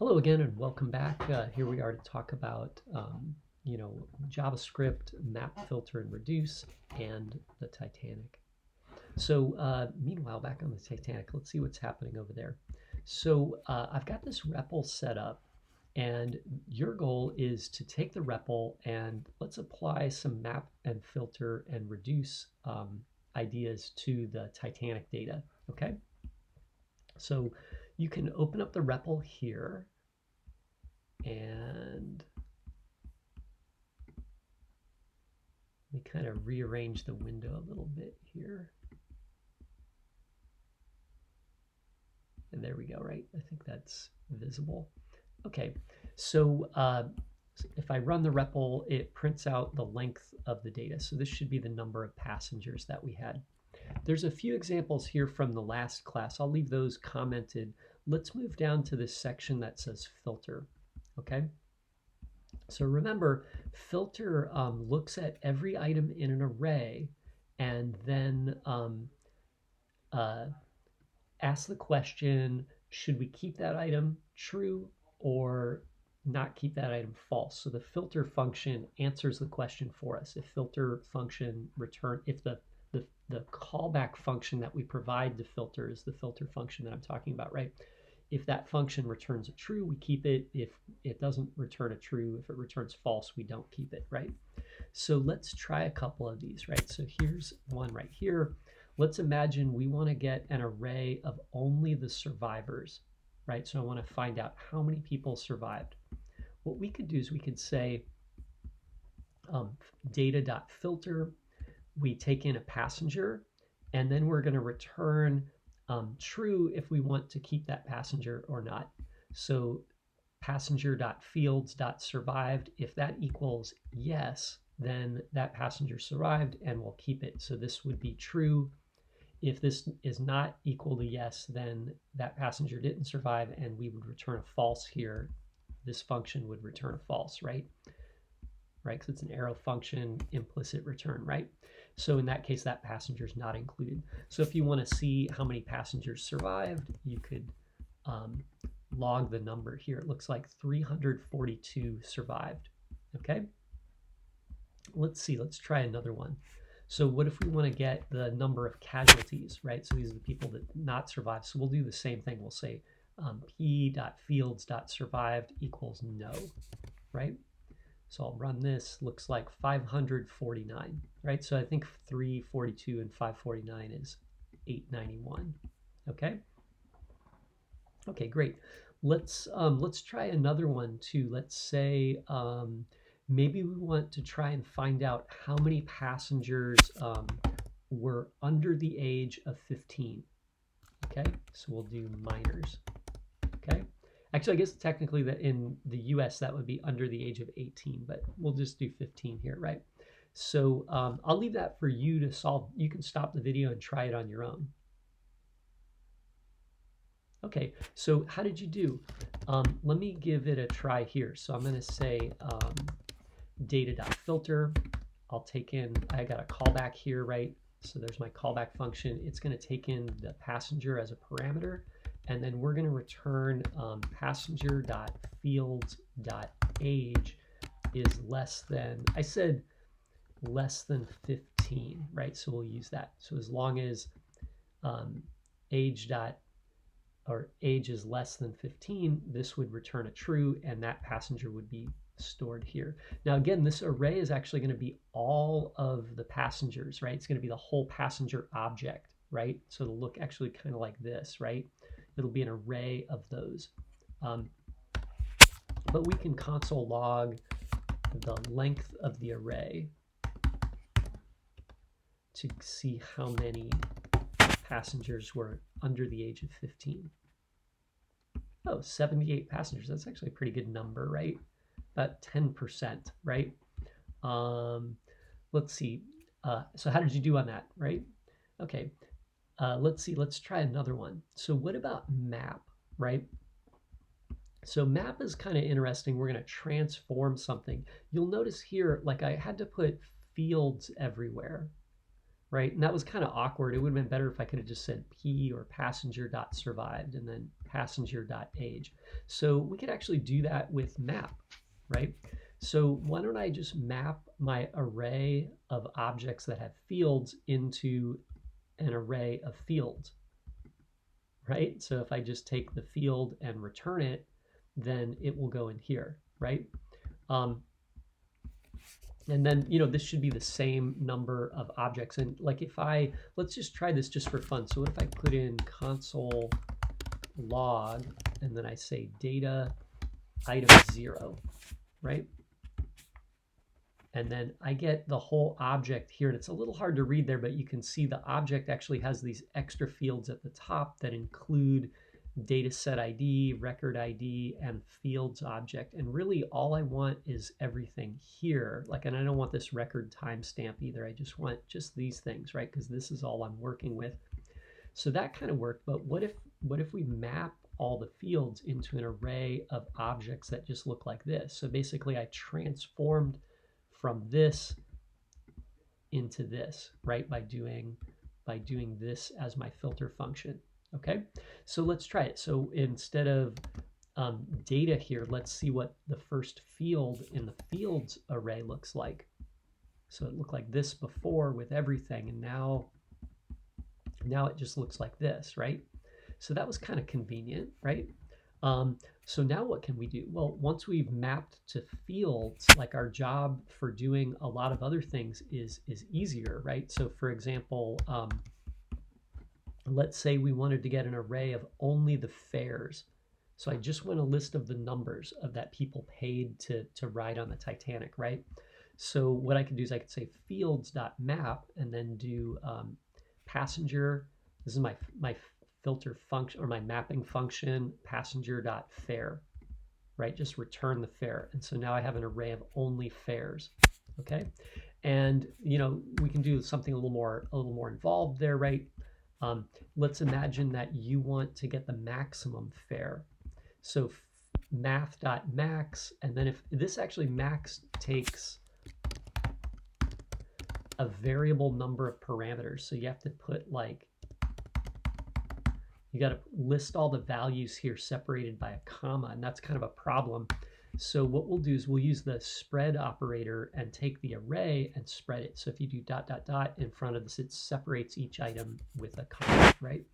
Hello again and welcome back. Here we are to talk about, JavaScript, map, filter, and reduce, and the Titanic. So meanwhile, back on the Titanic, let's see what's happening over there. So I've got this REPL set up, and your goal is to take the REPL and let's apply some map and filter and reduce ideas to the Titanic data, okay? So you can open up the REPL here and let me kind of rearrange the window a little bit here. And there we go, right? I think that's visible. Okay, so if I run the REPL, it prints out the length of the data. So this should be the number of passengers that we had. There's a few examples here from the last class. I'll leave those commented. Let's move down to this section that says filter, okay? So remember, filter looks at every item in an array and then asks the question, should we keep that item true or not keep that item false? So the filter function answers the question for us. If filter function return, if the callback function that we provide to filter is the filter function that I'm talking about, right? If that function returns a true, we keep it. If it doesn't return a true, if it returns false, we don't keep it, right? So let's try a couple of these, right? So here's one right here. Let's imagine we want to get an array of only the survivors, right? So I want to find out how many people survived. What we could do is we could say data.filter, we take in a passenger, and then we're going to return true if we want to keep that passenger or not. So passenger.fields.survived, if that equals yes, then that passenger survived and we'll keep it. So this would be true. If this is not equal to yes, then that passenger didn't survive and we would return a false here. This function would return a false, right? Right, because it's an arrow function, implicit return, right? So in that case, that passenger is not included. So if you want to see how many passengers survived, you could log the number here. It looks like 342 survived, okay? Let's see, let's try another one. So what if we want to get the number of casualties, right? So these are the people that not survived. So we'll do the same thing. We'll say p.fields.survived equals no, right? So I'll run this, looks like 549, right? So I think 342 and 549 is 891, okay? Okay, great. Let's try another one too. Let's say maybe we want to try and find out how many passengers were under the age of 15, okay? So we'll do minors, okay? Actually, I guess technically that in the US that would be under the age of 18, but we'll just do 15 here, right? So I'll leave that for you to solve. You can stop the video and try it on your own. Okay, so how did you do? Let me give it a try here. So I'm going to say data.filter. I'll take in, I got a callback here, right? So there's my callback function. It's going to take in the passenger as a parameter. And then we're going to return passenger.fields.age is less than, I said less than 15, right? So we'll use that. So as long as age is less than 15, this would return a true and that passenger would be stored here. Now again, this array is actually going to be all of the passengers, right? It's going to be the whole passenger object, right? So it'll look actually kind of like this, right? It'll be an array of those. But we can console log the length of the array to see how many passengers were under the age of 15. Oh, 78 passengers. That's actually a pretty good number, right? About 10%, right? Let's see. So how did you do on that, right? Okay. Let's see, let's try another one. So what about map, right? So map is kind of interesting. We're going to transform something. You'll notice here, like I had to put fields everywhere, right? And that was kind of awkward. It would have been better if I could have just said P or passenger.survived and then passenger.age. So we could actually do that with map, right? So why don't I just map my array of objects that have fields into an array of fields, right? So if I just take the field and return it, then it will go in here, right? And then, this should be the same number of objects. And like let's just try this just for fun. So what if I put in console log and then I say data item 0, right? And then I get the whole object here. And it's a little hard to read there, but you can see the object actually has these extra fields at the top that include dataset ID, record ID, and fields object. And really all I want is everything here. And I don't want this record timestamp either. I just want just these things, right? Because this is all I'm working with. So that kind of worked. But what if we map all the fields into an array of objects that just look like this? So basically I transformed from this into this, right? By doing this as my filter function. Okay, so let's try it. So instead of data here, let's see what the first field in the fields array looks like. So it looked like this before with everything, and now it just looks like this, right? So that was kind of convenient, right? So now what can we do? Well, once we've mapped to fields, our job for doing a lot of other things is easier, right? So for example, let's say we wanted to get an array of only the fares. So I just want a list of the numbers of that people paid to ride on the Titanic, right? So what I could do is I could say fields.map and then do passenger. This is my filter function or my mapping function, passenger.fare, right? Just return the fare. And so now I have an array of only fares, okay? And we can do something a little more involved there, right? Let's imagine that you want to get the maximum fare. So math.max, and then if this actually max takes a variable number of parameters, so you have to put you got to list all the values here separated by a comma, and that's kind of a problem. So what we'll do is we'll use the spread operator and take the array and spread it. So if you do ... in front of this, it separates each item with a comma, right?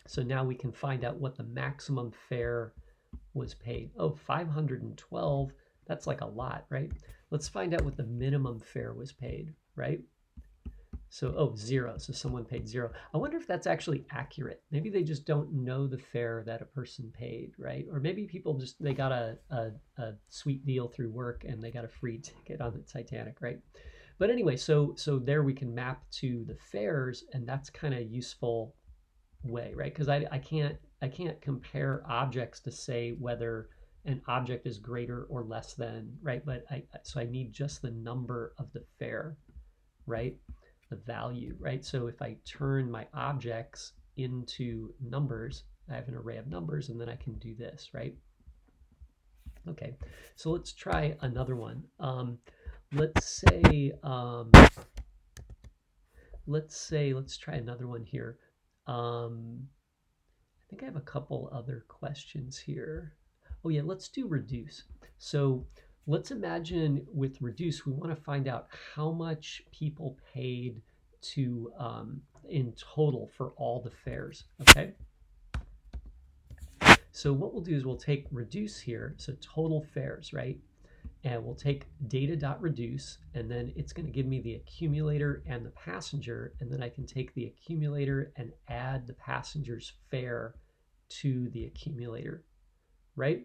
So now we can find out what the maximum fare was paid. Oh, 512, that's a lot, right? Let's find out what the minimum fare was paid, right? So, 0, so someone paid 0. I wonder if that's actually accurate. Maybe they just don't know the fare that a person paid, right? Or maybe people they got a sweet deal through work and they got a free ticket on the Titanic, right? But anyway, so there we can map to the fares, and that's kind of a useful way, right? Because I can't compare objects to say whether an object is greater or less than, right? But so I need just the number of the fare, right? The value, right? So if I turn my objects into numbers, I have an array of numbers, and then I can do this, right? Okay, so let's try another one. Let's try another one here. I think I have a couple other questions here. Oh yeah, let's do reduce. So let's imagine with reduce, we want to find out how much people paid to in total for all the fares, okay? So what we'll do is we'll take reduce here, so total fares, right? And we'll take data.reduce, and then it's going to give me the accumulator and the passenger, and then I can take the accumulator and add the passenger's fare to the accumulator, right?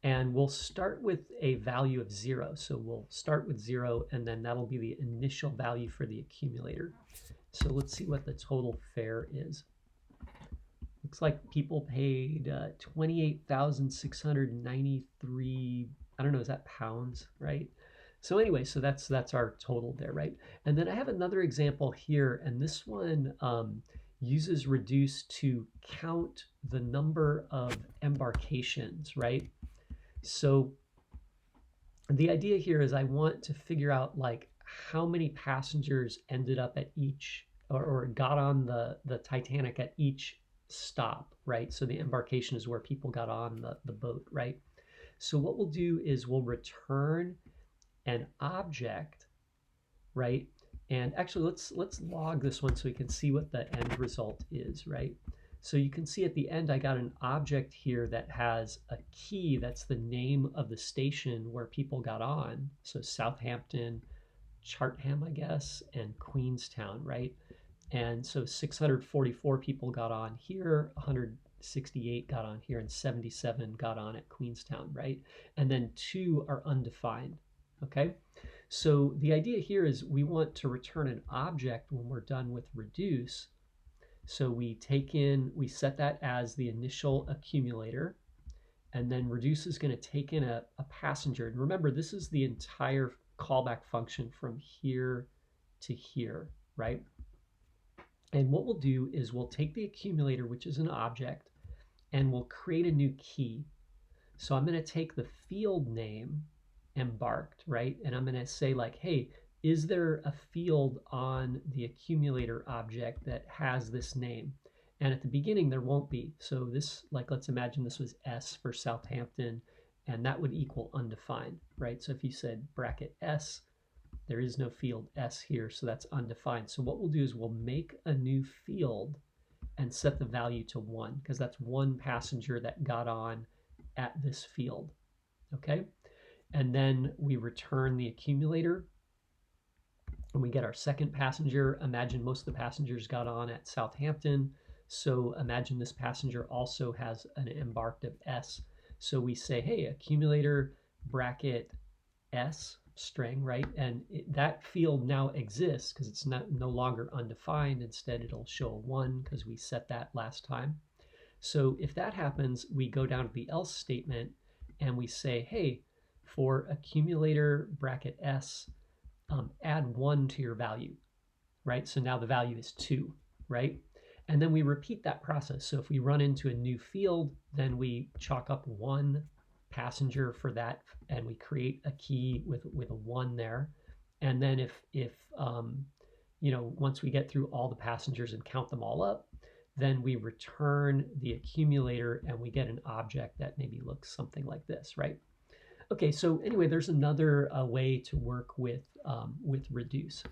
And we'll start with a value of 0. So we'll start with 0, and then that'll be the initial value for the accumulator. So let's see what the total fare is. Looks like people paid 28,693. I don't know, is that pounds, right? So anyway, so that's our total there, right? And then I have another example here, and this one uses reduce to count the number of embarkations, right? So the idea here is I want to figure out how many passengers ended up at each or got on the Titanic at each stop, right? So the embarkation is where people got on the boat, right? So what we'll do is we'll return an object, right? And actually, let's log this one so we can see what the end result is, right? So you can see at the end, I got an object here that has a key that's the name of the station where people got on. So Southampton, Chartham, I guess, and Queenstown, right? And so 644 people got on here, 168 got on here, and 77 got on at Queenstown, right? And then 2 are undefined, okay? So the idea here is we want to return an object when we're done with reduce. So we set that as the initial accumulator, and then reduce is going to take in a passenger. And remember, this is the entire callback function from here to here, right? And what we'll do is we'll take the accumulator, which is an object, and we'll create a new key. So I'm going to take the field name embarked, right? And I'm going to say like, hey, is there a field on the accumulator object that has this name? And at the beginning, there won't be. So this, like, let's imagine this was S for Southampton, and that would equal undefined, right? So if you said bracket S, there is no field S here, so that's undefined. So what we'll do is we'll make a new field and set the value to 1, because that's one passenger that got on at this field, okay? And then we return the accumulator, and we get our second passenger. Imagine most of the passengers got on at Southampton, so imagine this passenger also has an embarked of S. So we say, hey, accumulator bracket S string, right? And that field now exists because it's no longer undefined. Instead, it'll show a 1 because we set that last time. So if that happens, we go down to the else statement and we say, hey, for accumulator bracket S, add 1 to your value, right? So now the value is 2, right? And then we repeat that process. So if we run into a new field, then we chalk up 1 passenger for that, and we create a key with a 1 there. And then if once we get through all the passengers and count them all up, then we return the accumulator and we get an object that maybe looks something like this, right? Okay, so anyway, there's another way to work with reduce.